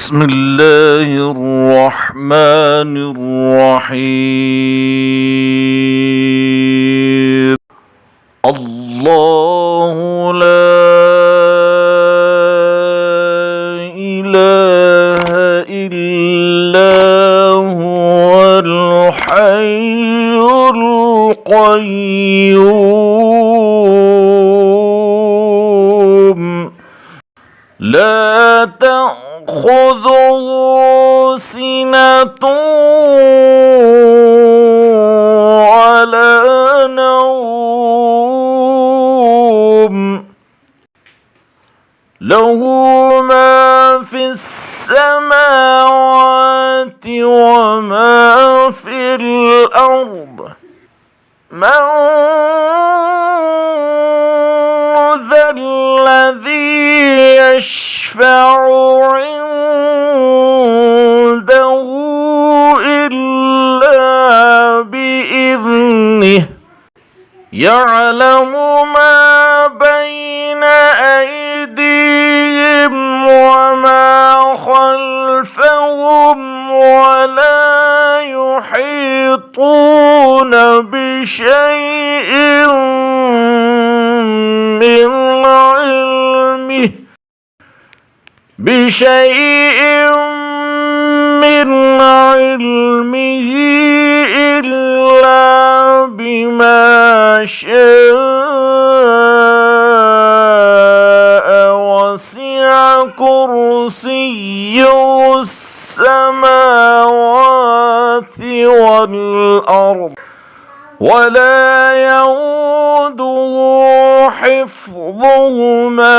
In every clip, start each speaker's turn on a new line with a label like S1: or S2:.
S1: بسم الله الرحمن الرحيم. الله لا إله إلا هو الحي القيوم لا تأخذه سنة ولا نوم له ما في السماوات وما في الأرض من ذا الذي يشفع عنده إلا بإذنه يعلم ما بين أيديهم وما خلفهم ولا يحيطون بشيء من علمه إلا بما شاء وسع كرسيه السماوات والأرض ولا يؤوده حفظهما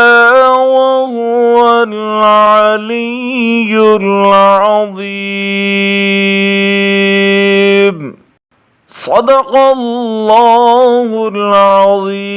S1: وهو العلي العظيم. صدق الله العظيم.